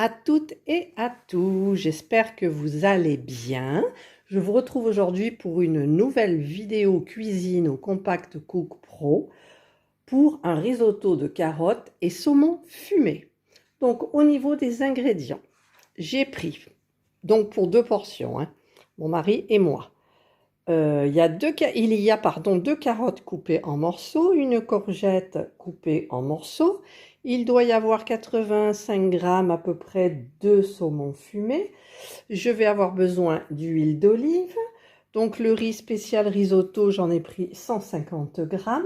à toutes et à tous, j'espère que vous allez bien. Je vous retrouve aujourd'hui pour une nouvelle vidéo cuisine au Compact Cook Pro pour un risotto de carottes et saumon fumé. Donc au niveau des ingrédients, j'ai pris, donc pour 2 portions, mon mari et moi, il y a deux carottes coupées en morceaux, une courgette coupée en morceaux. Il doit y avoir 85 grammes à peu près de saumon fumé. Je vais avoir besoin d'huile d'olive. Donc le riz spécial risotto, j'en ai pris 150 grammes.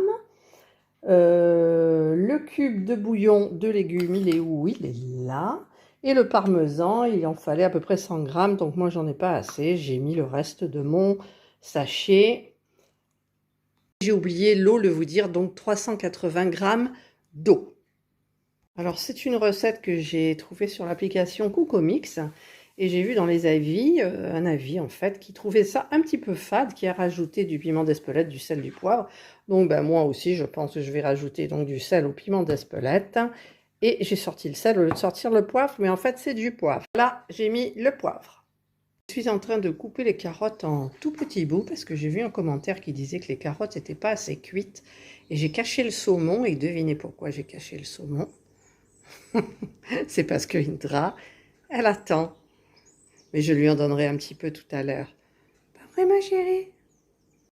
Le cube de bouillon de légumes, il est où? Il est là. Et le parmesan, il en fallait à peu près 100 grammes. Donc moi, j'en ai pas assez. J'ai mis le reste de mon sachet. J'ai oublié l'eau, le vous dire, donc 380 grammes d'eau. Alors c'est une recette que j'ai trouvée sur l'application Cookomix et j'ai vu dans les avis, un avis en fait, qui trouvait ça un petit peu fade, qui a rajouté du piment d'Espelette, du sel, du poivre. Donc moi aussi je pense que je vais rajouter donc du sel au piment d'Espelette. Et j'ai sorti le sel au lieu de sortir le poivre, mais en fait c'est du poivre. Là j'ai mis le poivre. Je suis en train de couper les carottes en tout petits bouts parce que j'ai vu un commentaire qui disait que les carottes n'étaient pas assez cuites. Et j'ai caché le saumon, et devinez pourquoi j'ai caché le saumon. C'est parce que Indra, elle attend. Mais je lui en donnerai un petit peu tout à l'heure. Pas vrai ma chérie?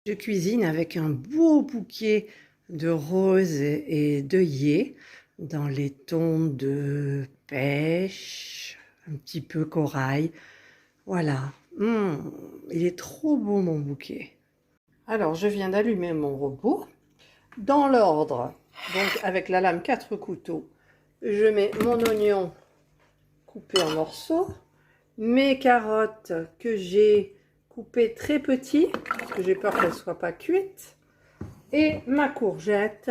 Je cuisine avec un beau bouquet de roses et d'œillets dans les tons de pêche, un petit peu corail. Voilà, il est trop beau mon bouquet. Alors, je viens d'allumer mon robot. Dans l'ordre, donc avec la lame 4 couteaux, je mets mon oignon coupé en morceaux, mes carottes que j'ai coupées très petits, parce que j'ai peur qu'elles ne soient pas cuites, et ma courgette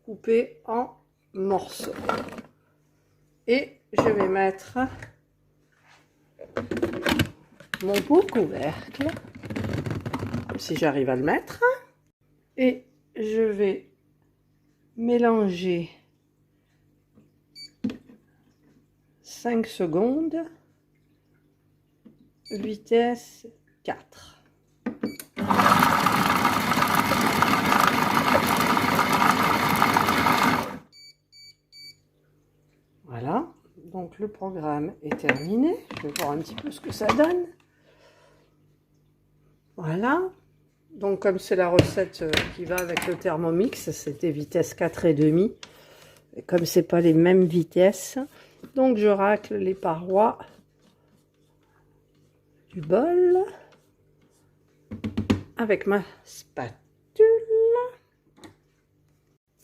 coupée en morceaux. Et je vais mettre mon beau couvercle, si j'arrive à le mettre, et je vais mélanger 5 secondes, vitesse 4. Voilà, donc le programme est terminé. Je vais voir un petit peu ce que ça donne. Voilà, donc comme c'est la recette qui va avec le Thermomix, c'était vitesse 4,5. Et comme c'est pas les mêmes vitesses, donc je racle les parois du bol avec ma spatule.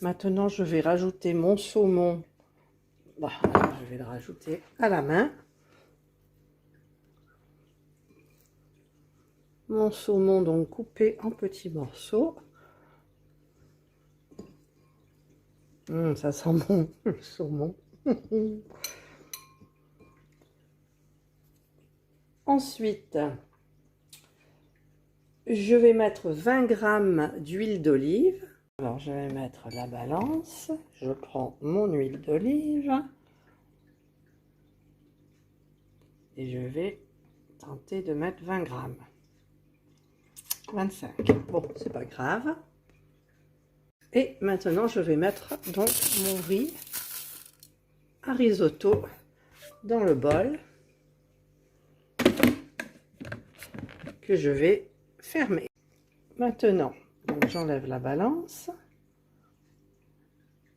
Maintenant, je vais rajouter mon saumon. Je vais le rajouter à la main. Mon saumon donc coupé en petits morceaux. Ça sent bon le saumon. Ensuite, je vais mettre 20 grammes d'huile d'olive. Alors, je vais mettre la balance. Je prends mon huile d'olive. Et je vais tenter de mettre 20 grammes. 25. Bon, c'est pas grave. Et maintenant, je vais mettre donc mon riz à risotto dans le bol que je vais fermer. Maintenant, j'enlève la balance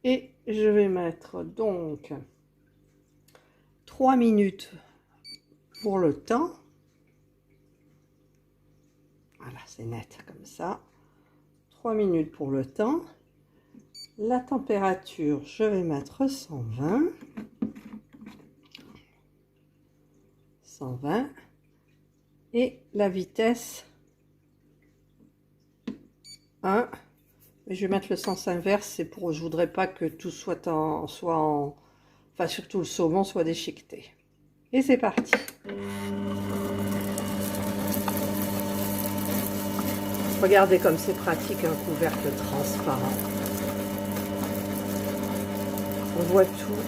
et je vais mettre donc 3 minutes pour le temps. Voilà, c'est net comme ça. 3 minutes pour le temps. La température, je vais mettre 120. 120. Et la vitesse 1. Mais je vais mettre le sens inverse, c'est pour, je voudrais pas que tout enfin surtout le saumon soit déchiqueté. Et c'est parti. Regardez comme c'est pratique un couvercle transparent. On voit tout.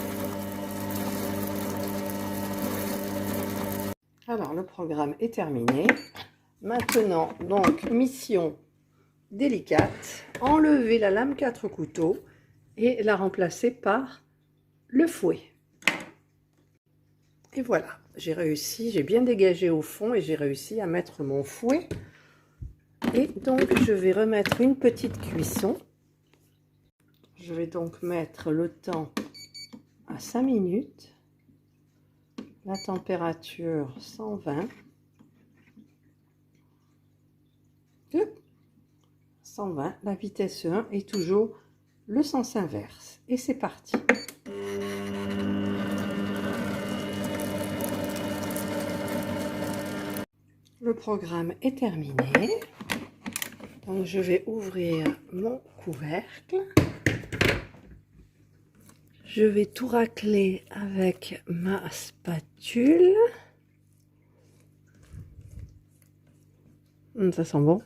Alors, le programme est terminé. Maintenant, donc, mission délicate. Enlever la lame 4 couteaux et la remplacer par le fouet. Et voilà, j'ai réussi, j'ai bien dégagé au fond et j'ai réussi à mettre mon fouet. Et donc, je vais remettre une petite cuisson. Je vais donc mettre le temps à 5 minutes. La température 120. 120, la vitesse 1 et toujours le sens inverse. Et c'est parti. Le programme est terminé. Donc je vais ouvrir mon couvercle. Je vais tout racler avec ma spatule. Ça sent bon.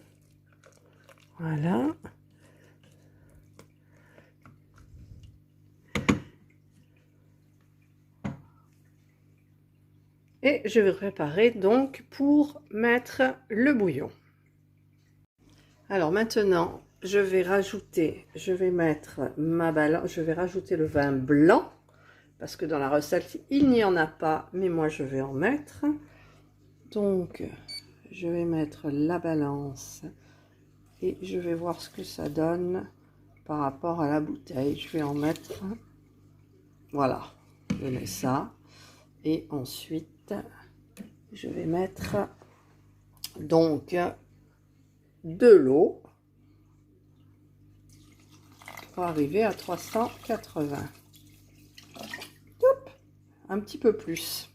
Voilà. Et je vais préparer donc pour mettre le bouillon. Alors maintenant, je vais rajouter le vin blanc parce que dans la recette, il n'y en a pas, mais moi je vais en mettre. Donc, je vais mettre la balance et je vais voir ce que ça donne par rapport à la bouteille. Je vais en mettre, voilà, je mets ça et ensuite je vais mettre donc de l'eau pour arriver à 380. Hop, un petit peu plus.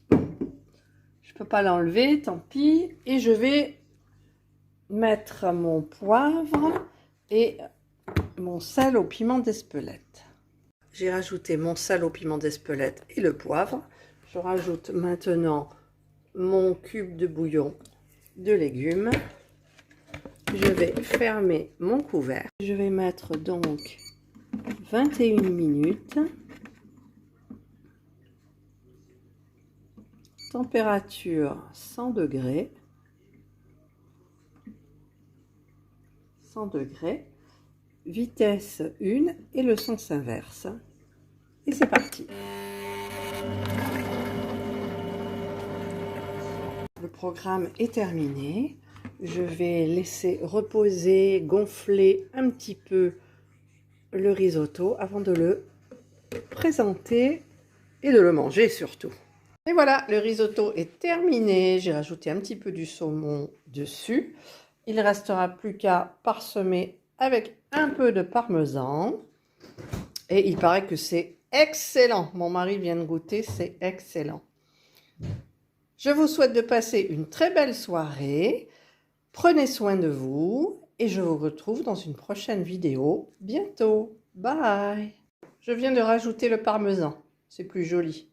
Je peux pas l'enlever, tant pis. Et je vais mettre mon poivre et mon sel au piment d'Espelette. J'ai rajouté mon sel au piment d'Espelette et le poivre. Je rajoute maintenant mon cube de bouillon de légumes. Je vais fermer mon couvercle. Je vais mettre donc 21 minutes. Température 100 degrés. 100 degrés. Vitesse 1 et le sens inverse. Et c'est parti. Le programme est terminé. Je vais laisser reposer, gonfler un petit peu le risotto avant de le présenter et de le manger surtout. Et voilà, le risotto est terminé. J'ai rajouté un petit peu du saumon dessus. Il ne restera plus qu'à parsemer avec un peu de parmesan. Et il paraît que c'est excellent. Mon mari vient de goûter, c'est excellent. Je vous souhaite de passer une très belle soirée. Prenez soin de vous et je vous retrouve dans une prochaine vidéo bientôt. Bye! Je viens de rajouter le parmesan, c'est plus joli.